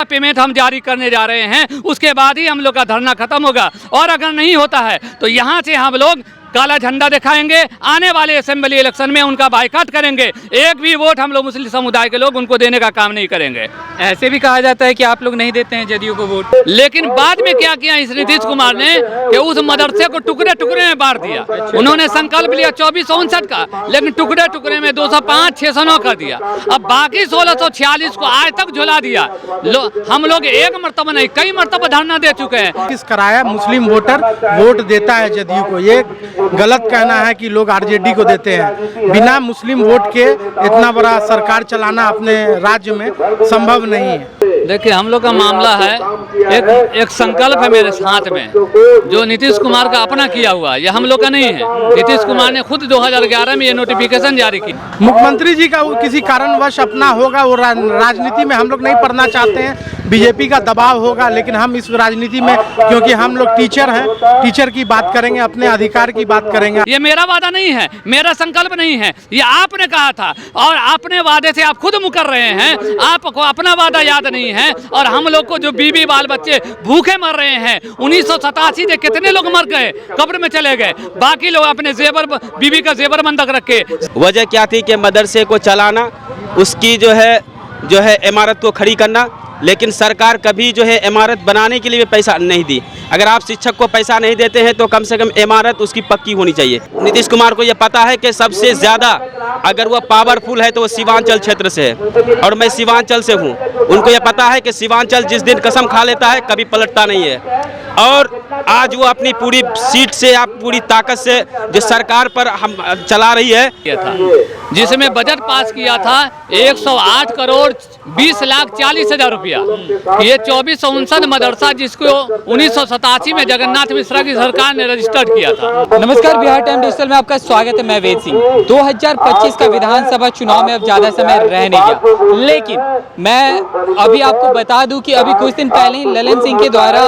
Payment हम जारी करने जा रहे हैं, उसके बाद ही हम लोग का धरना खत्म होगा। और अगर नहीं होता है तो यहाँ से हम लोग काला झंडा दिखाएंगे, आने वाले असेंबली इलेक्शन में उनका बाइकाट करेंगे। एक भी वोट हम लोग मुस्लिम समुदाय के लोग उनको देने का काम नहीं करेंगे। ऐसे भी कहा जाता है कि आप लोग नहीं देते हैं जदयू को वोट, लेकिन बाद में क्या किया इस नीतीश कुमार ने कि उस मदरसे को टुकड़े टुकड़े में बांट दिया। उन्होंने संकल्प लिया 2459 का, लेकिन टुकड़े टुकड़े में 205, 609 कर दिया। अब बाकी 1646 को आज तक झुला दिया। हम लोग एक मरतबा नहीं कई मरतबा धरना दे चुके हैं। किस कराया मुस्लिम वोटर वोट देता है जदयू को, ये गलत कहना है कि लोग आरजेडी को देते हैं। बिना मुस्लिम वोट के इतना बड़ा सरकार चलाना अपने राज्य में संभव नहीं है। देखिए हम लोग का मामला है, एक संकल्प है मेरे साथ में जो नीतीश कुमार का अपना किया हुआ, ये हम लोग का नहीं है। नीतीश कुमार ने खुद 2011 में ये नोटिफिकेशन जारी की। मुख्यमंत्री जी का किसी कारणवश अपना होगा, वो राजनीति में हम लोग नहीं पढ़ना चाहते हैं, बीजेपी का दबाव होगा, लेकिन हम इस राजनीति में क्योंकि हम लोग टीचर हैं, टीचर की बात करेंगे, अपने अधिकार की बात करेंगे। ये मेरा वादा नहीं है, मेरा संकल्प नहीं है, ये आपने कहा था और अपने वादे से आप खुद मुकर रहे हैं। आपको अपना वादा याद नहीं है और हम लोग को जो बीबी बाल बच्चे भूखे मर रहे हैं। 1987 से कितने लोग मर गए, कब्र में चले गए, बाकी लोग अपने जेवर बीबी का जेवर बंधक रखे। वजह क्या थी कि मदरसे को चलाना, उसकी जो है इमारत को खड़ी करना, लेकिन सरकार कभी जो है इमारत बनाने के लिए भी पैसा नहीं दी। अगर आप शिक्षक को पैसा नहीं देते हैं तो कम से कम इमारत उसकी पक्की होनी चाहिए। नीतीश कुमार को यह पता है कि सबसे ज़्यादा अगर वह पावरफुल है तो वो सीमांचल क्षेत्र से है और मैं सीमांचल से हूँ। उनको यह पता है कि सीमांचल जिस दिन कसम खा लेता है कभी पलटता नहीं है। और आज वो अपनी पूरी सीट से, आप पूरी ताकत से जो सरकार पर हम चला रही है, जिसमें बजट पास किया था 108 करोड़ 20 लाख 40 हजार रुपया। ये 2459 मदरसा जिसको 1987 में जगन्नाथ मिश्रा की सरकार ने रजिस्टर्ड किया था। नमस्कार, बिहार टाइम डिजिटल में आपका स्वागत है। मैं वेद सिंह। 2025 का विधानसभा चुनाव में अब ज्यादा समय रह नहीं गया, लेकिन मैं अभी आपको बता दूं कि अभी कुछ दिन पहले ही ललन सिंह के द्वारा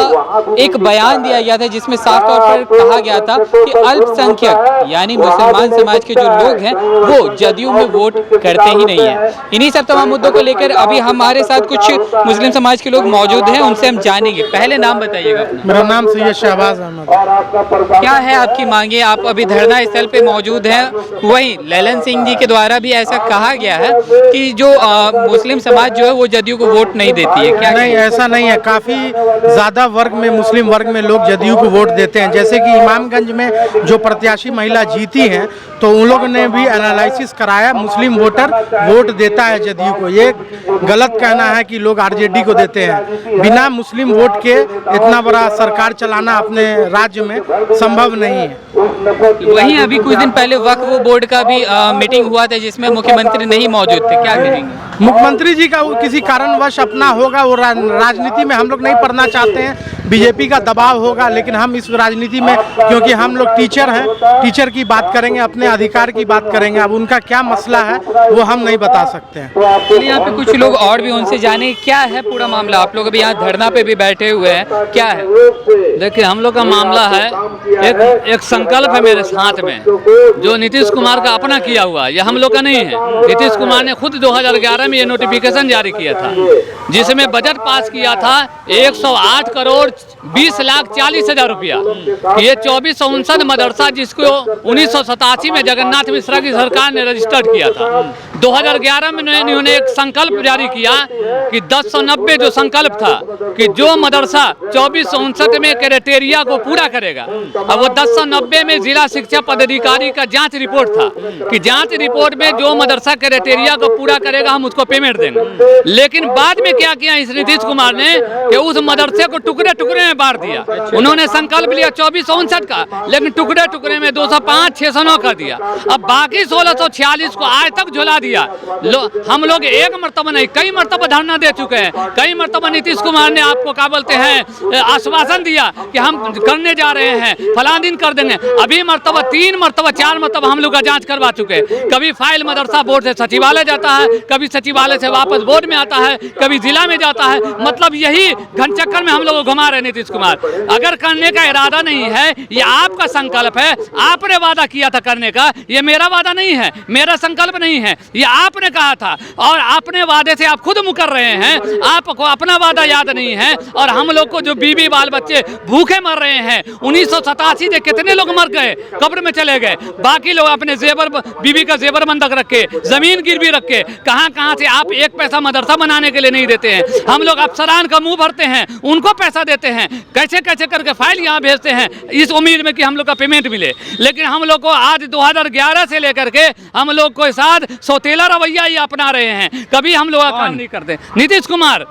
एक बयान दिया गया था जिसमें साफ तौर पर कहा गया था कि अल्पसंख्यक यानी मुसलमान समाज के जो लोग हैं वो जदयू में वोट करते ही नहीं है। इन्हीं सब तमाम मुद्दों को लेकर अभी हमारे साथ कुछ मुस्लिम समाज के लोग मौजूद हैं, उनसे हम जानेंगे। पहले नाम बताइएगा। मेरा नाम सैयद शहबाज अहमद। क्या है आपकी मांगे? आप अभी धरना स्थल पे मौजूद हैं। वहीं ललन सिंह जी के द्वारा भी ऐसा कहा गया है कि जो मुस्लिम समाज जो है वो जदयू को वोट नहीं देती है। क्या नहीं, ऐसा नहीं है। काफी ज्यादा वर्ग में, मुस्लिम वर्ग में लोग जदयू को वोट देते हैं। जैसे कि इमामगंज में जो प्रत्याशी महिला जीती हैं तो उन लोगों ने भी एनालिसिस कराया, मुस्लिम वोटर वोट देता है जदयू को। ये गलत कहना है कि लोग आरजेडी को देते हैं। बिना मुस्लिम वोट के इतना बड़ा सरकार चलाना अपने राज्य में संभव नहीं है। वहीं अभी कुछ दिन पहले वक्फ बोर्ड का भी मीटिंग हुआ था जिसमें मुख्यमंत्री नहीं मौजूद थे। क्या करेंगे? मुख्यमंत्री जी का किसी कारणवश अपना होगा, वो राजनीति में हम लोग नहीं पढ़ना चाहते हैं, बीजेपी का दबाव होगा, लेकिन हम इस राजनीति में क्योंकि हम लोग टीचर हैं, टीचर की बात करेंगे, अपने अधिकार की बात करेंगे। अब उनका क्या मसला है वो हम नहीं बता सकते हैं। यहाँ पे कुछ लोग और भी, उनसे जाने क्या है पूरा मामला। आप लोग अभी यहाँ धरना पे भी बैठे हुए हैं, क्या है? देखिए हम लोग का मामला है, एक संकल्प है मेरे साथ में जो नीतीश कुमार का अपना किया हुआ, ये हम लोग का नहीं है। नीतीश कुमार ने खुद 2011 में ये नोटिफिकेशन जारी किया था, जिसमें बजट पास किया था 108 करोड़ 20 लाख 40 हजार रुपया। ये 2459 मदरसा जिसको 1987 में जगन्नाथ मिश्रा की सरकार ने रजिस्टर्ड किया था। 2011 में इन्होंने एक संकल्प जारी किया कि 1090 जो संकल्प था कि जो मदरसा 2459 में क्राइटेरिया को पूरा करेगा, अब वो 1090 में जिला शिक्षा पदाधिकारी का जांच रिपोर्ट था कि जांच रिपोर्ट में जो मदरसा क्राइटेरिया को पूरा करेगा हम उसको पेमेंट देंगे। लेकिन बाद में क्या किया इस नीतीश कुमार ने कि उस मदरसे को टुकड़े टुकड़े में बांट दिया। उन्होंने संकल्प लिया 2459 का, लेकिन टुकड़े टुकड़े में 205, 609 कर दिया। अब बाकी 1646 को आज तक झुला दिया। हम लोग एक मरतबा नहीं कई मरतबा धरना दे चुके हैं। कई मरतबा नीतीश कुमार ने आपको क्या बोलते हैं आश्वासन दिया कि हम करने जा रहे हैं, फलां दिन कर देंगे। अभी मरतबा 3 मरतबा 4 मरतबा हम लोग का जांच करवा चुके हैं। कभी फाइल मदरसा बोर्ड से सचिवालय जाता है, कभी सचिवालय से वापस बोर्ड में आता है, कभी जिला में जाता है। मतलब यही घन चक्कर में हम लोग को घुमा रहे हैं नीतीश कुमार। अगर करने का इरादा नहीं है, ये आपका संकल्प है, आपने वादा किया था करने का, ये मेरा वादा नहीं है, मेरा संकल्प नहीं है, ये आपने कहा था और अपने वादे से आप खुद मुकर रहे हैं। आपको अपना वादा याद नहीं है और हम लोग को जो बीबी बाल बच्चे भूखे मर रहे हैं। 1987 से कितने लोग मर गए, कब्र में चले गए, बाकी लोग अपने जेवर, बीबी का जेवर बंधक रख के, जमीन गिरवी रख के, कहां से आप एक पैसा मदरसा बनाने के लिए नहीं देते हैं। हम लोग अफसरान का मुंह भरते हैं, उनको पैसा देते हैं, कैसे कैसे करके फाइल यहाँ भेजते हैं इस उम्मीद में कि हम लोग का पेमेंट मिले। लेकिन हम लोग को आज 2011 से लेकर के हम लोग को साथ सौतेला रवैया ही अपना रहे हैं, कभी हम लोग काम नहीं करते। नीतीश कुमार,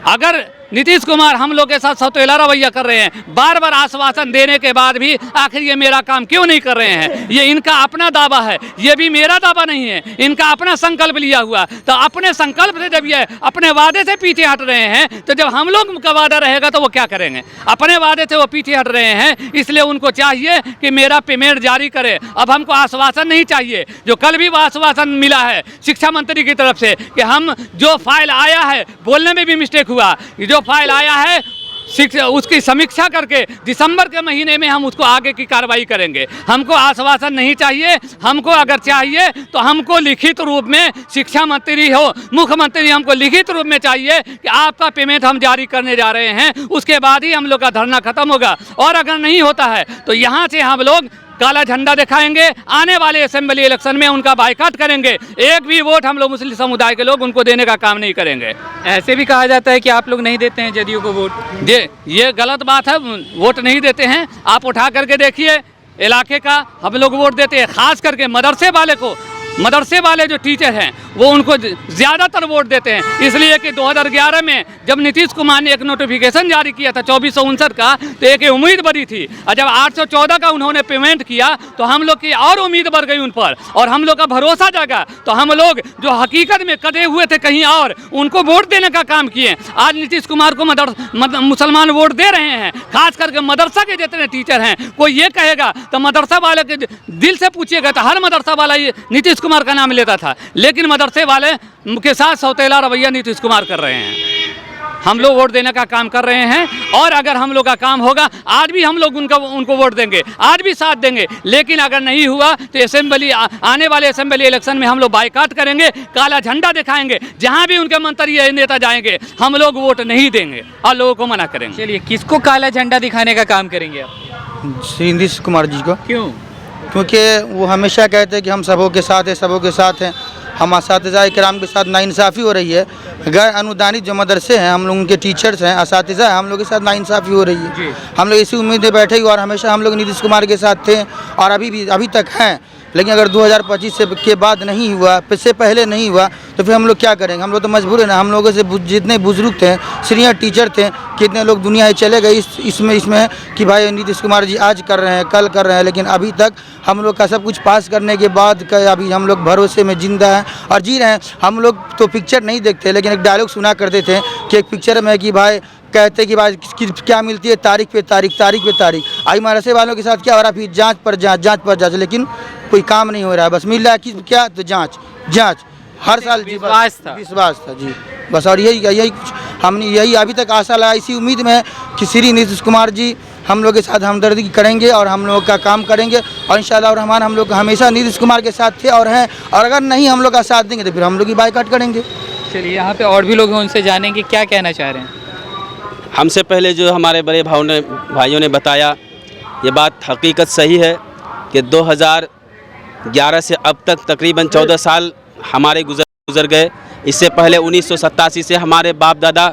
अगर नीतीश कुमार हम लोग के साथ सौतेला रवैया कर रहे हैं, बार बार आश्वासन देने के बाद भी आखिर ये मेरा काम क्यों नहीं कर रहे हैं? ये इनका अपना दावा है, ये भी मेरा दावा नहीं है, इनका अपना संकल्प लिया हुआ। तो अपने संकल्प से जब ये अपने वादे से पीछे हट रहे हैं, तो जब हम लोग का वादा रहेगा तो वो क्या करेंगे? अपने वादे से वो पीछे हट रहे हैं, इसलिए उनको चाहिए कि मेरा पेमेंट जारी करे। अब हमको आश्वासन नहीं चाहिए, जो कल भी वो आश्वासन मिला है शिक्षा मंत्री की तरफ से कि हम जो फाइल आया है, बोलने में भी मिस्टेक हुआ, जो फाइल आया है उसकी समीक्षा करके दिसंबर के महीने में हम उसको आगे की कार्रवाई करेंगे। हमको आश्वासन नहीं चाहिए, हमको अगर चाहिए तो हमको लिखित रूप में शिक्षा मंत्री हो, मुख्यमंत्री हमको लिखित रूप में चाहिए कि आपका पेमेंट हम जारी करने जा रहे हैं, उसके बाद ही हम लोग का धरना खत्म होगा। और अगर नहीं होता है तो यहाँ से हम लोग काला झंडा दिखाएंगे, आने वाले असेंबली इलेक्शन में उनका बायकॉट करेंगे। एक भी वोट हम लोग मुस्लिम समुदाय के लोग उनको देने का काम नहीं करेंगे। ऐसे भी कहा जाता है कि आप लोग नहीं देते हैं जदयू को वोट। ये गलत बात है, वोट नहीं देते हैं। आप उठा करके देखिए, इलाके का हम लोग वोट देते हैं, खास करके मदरसे वाले को, मदरसे वाले जो टीचर हैं वो उनको ज़्यादातर वोट देते हैं। इसलिए कि 2011 में जब नीतीश कुमार ने एक नोटिफिकेशन जारी किया था 2459 का, तो एक उम्मीद बढ़ी थी, और जब 814 का उन्होंने पेमेंट किया तो हम लोग की और उम्मीद बढ़ गई उन पर, और हम लोग का भरोसा जागा। तो हम लोग जो हकीकत में कटे हुए थे कहीं और, उनको वोट देने का काम किए। आज नीतीश कुमार को मुसलमान वोट दे रहे हैं, खास करके मदरसा के जितने टीचर हैं। कोई ये कहेगा तो मदरसा वाले के दिल से पूछिएगा तो हर मदरसा वाला ये नीतीश कुमार का नाम लेता था, लेकिन मदरसे वाले के साथ सौतेला रवैया नीतीश कुमार कर रहे हैं। हम लोग वोट देने का काम कर रहे हैं, और अगर हम लोग का काम होगा, आज भी हम लोग उनको वोट देंगे, आज भी साथ देंगे। लेकिन अगर नहीं हुआ तो असेंबली, आने वाले असेंबली इलेक्शन में हम लोग बायकॉट करेंगे, काला झंडा दिखाएंगे, जहां भी उनके मंत्री या नेता जाएंगे हम लोग वोट नहीं देंगे और लोगों को मना करेंगे। चलिए, किसको काला झंडा दिखाने का काम करेंगे आप? नीतीश कुमार जी को। क्यों? क्योंकि वो हमेशा कहते हैं कि हम सबों के साथ हैं, सबों के साथ हैं। हम असातिज़ा इकराम के साथ नाइंसाफ़ी हो रही है। गैर अनुदानित जो मदरसे हैं, हम लोग उनके टीचर्स हैं, असातिज़ा हैं, हम लोग के साथ नाइंसाफ़ी हो रही है। हम लोग इसी उम्मीद में बैठे हुए, और हमेशा हम लोग नीतीश कुमार के साथ थे और अभी तक हैं। लेकिन अगर 2025 के बाद नहीं हुआ, इससे पहले नहीं हुआ, तो फिर हम लोग क्या करेंगे? हम लोग तो मजबूर है ना। हम लोगों से जितने बुजुर्ग थे, सीनियर टीचर थे, कितने लोग दुनिया से चले गए इसमें कि भाई नीतीश कुमार जी आज कर रहे हैं, कल कर रहे हैं, लेकिन अभी तक हम लोग का सब कुछ पास करने के बाद अभी हम लोग भरोसे में जिंदा हैं और जी रहे हैं। हम लोग तो पिक्चर नहीं देखते, लेकिन एक डायलॉग सुना करते थे कि एक पिक्चर में कि भाई कहते कि भाई क्या मिलती है, तारीख पे तारीख, तारीख पे तारीख। आई मदरसे वालों के साथ क्या हो रहा है? फिर जांच पर जांच, जांच पर जांच, लेकिन कोई काम नहीं हो रहा है। बस मिल रहा है कि क्या, तो जांच जांच हर साल विश्वास था जी, बस। और यही कुछ हमने यही अभी तक आशा लगा, इसी उम्मीद में है कि श्री नीतीश कुमार जी हम लोग के साथ हमदर्दी करेंगे और हम लोग का काम करेंगे, और इंशाअल्लाह रहमान हम लोग हमेशा नीतीश कुमार के साथ थे और हैं। और अगर नहीं हम लोग का साथ देंगे तो फिर हम लोग ही बायकॉट करेंगे। चलिए, यहाँ पे और भी लोग हैं, उनसे जानेंगे क्या कहना चाह रहे हैं। हमसे पहले जो हमारे बड़े भाइयों ने बताया, ये बात हकीकत सही है कि 2011 से अब तक तकरीबन 14 साल हमारे गुजर गए। इससे पहले 1987 से हमारे बाप दादा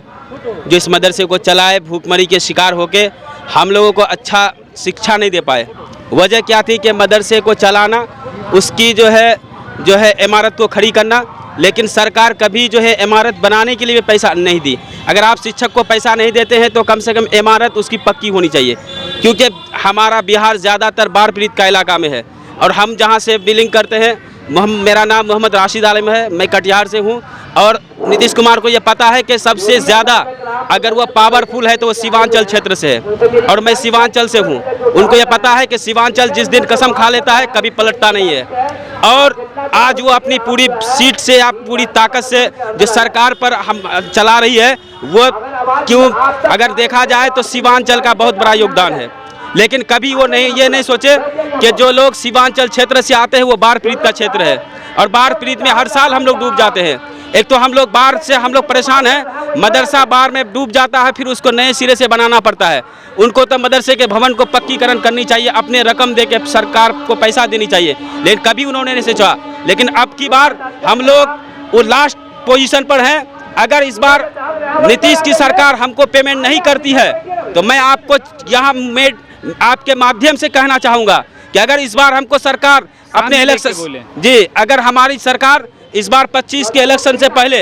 जो इस मदरसे को चलाए, भूखमरी के शिकार होके हम लोगों को अच्छा शिक्षा नहीं दे पाए। वजह क्या थी कि मदरसे को चलाना, उसकी जो है इमारत को खड़ी करना, लेकिन सरकार कभी जो है इमारत बनाने के लिए पैसा नहीं दी। अगर आप शिक्षक को पैसा नहीं देते हैं तो कम से कम इमारत उसकी पक्की होनी चाहिए, क्योंकि हमारा बिहार ज़्यादातर बाढ़ पीड़ित का इलाका में है। और हम जहाँ से बिलिंग करते हैं, मेरा नाम मोहम्मद राशिद आलम है, मैं कटिहार से हूँ। और नीतीश कुमार को ये पता है कि सबसे ज़्यादा अगर वो पावरफुल है तो वो सीमांचल क्षेत्र से है, और मैं सीमांचल से हूँ। उनको ये पता है कि सीमांचल जिस दिन कसम खा लेता है कभी पलटता नहीं है। और आज वो अपनी पूरी सीट से, आप पूरी ताकत से जो सरकार पर हम चला रही है, वो क्यों, अगर देखा जाए तो सीमांचल का बहुत बड़ा योगदान है, लेकिन कभी वो ये नहीं सोचे कि जो लोग सीमांचल क्षेत्र से आते हैं वो बाढ़ पीड़ित का क्षेत्र है, और बाढ़ पीड़ित में हर साल हम लोग डूब जाते हैं। एक तो हम लोग बाढ़ से हम लोग परेशान हैं, मदरसा बाढ़ में डूब जाता है, फिर उसको नए सिरे से बनाना पड़ता है। उनको तो मदरसे के भवन को पक्कीकरण करनी चाहिए, अपने रकम दे के सरकार को पैसा देनी चाहिए, लेकिन कभी उन्होंने नहीं सोचा। लेकिन अब की बार हम लोग वो लास्ट पोजीशन पर हैं। अगर इस बार नीतीश की सरकार हमको पेमेंट नहीं करती है तो मैं आपको यहाँ आपके माध्यम से कहना चाहूँगा कि अगर इस बार हमको सरकार अपने इलेक्शन अगर हमारी सरकार इस बार 25 के इलेक्शन से पहले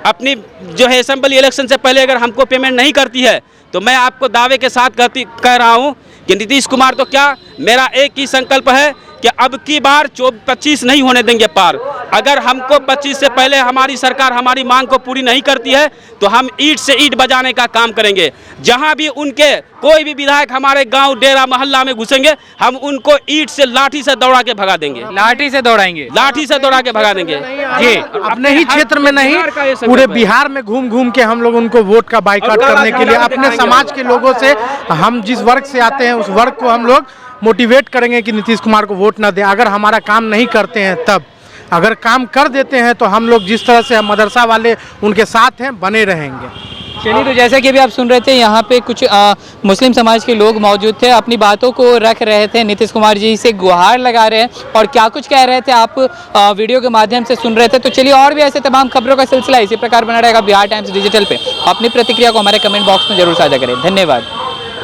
अपनी जो है असेंबली इलेक्शन से पहले अगर हमको पेमेंट नहीं करती है तो मैं आपको दावे के साथ कह रहा हूं कि नीतीश कुमार तो क्या, मेरा एक ही संकल्प है कि अब की बार 25 नहीं होने देंगे पार। अगर हमको 25 से पहले हमारी सरकार हमारी मांग को पूरी नहीं करती है तो हम ईंट से ईंट बजाने का काम करेंगे। जहां भी उनके कोई भी विधायक हमारे गांव डेरा मोहल्ला में घुसेंगे, हम उनको ईंट से लाठी से दौड़ा के भगा देंगे। लाठी से दौड़ाएंगे? लाठी से दौड़ा के भगा देंगे जी। अपने ही क्षेत्र में नहीं, पूरे बिहार में घूम घूम के हम लोग उनको वोट का बाइकआउट करने के लिए अपने समाज के लोगों से, हम जिस वर्ग से आते हैं उस वर्ग को हम लोग मोटिवेट करेंगे कि नीतीश कुमार को वोट ना दें। अगर हमारा काम नहीं करते हैं तब, अगर काम कर देते हैं तो हम लोग जिस तरह से हम मदरसा वाले उनके साथ हैं बने रहेंगे। चलिए, तो जैसा कि अभी आप सुन रहे थे, यहाँ पे कुछ मुस्लिम समाज के लोग मौजूद थे, अपनी बातों को रख रहे थे, नीतीश कुमार जी से गुहार लगा रहे हैं और क्या कुछ कह रहे थे आप वीडियो के माध्यम से सुन रहे थे। तो चलिए, और भी ऐसे तमाम खबरों का सिलसिला इसी प्रकार बना रहेगा बिहार टाइम्स डिजिटल पे। अपनी प्रतिक्रिया को हमारे कमेंट बॉक्स में जरूर साझा करें। धन्यवाद।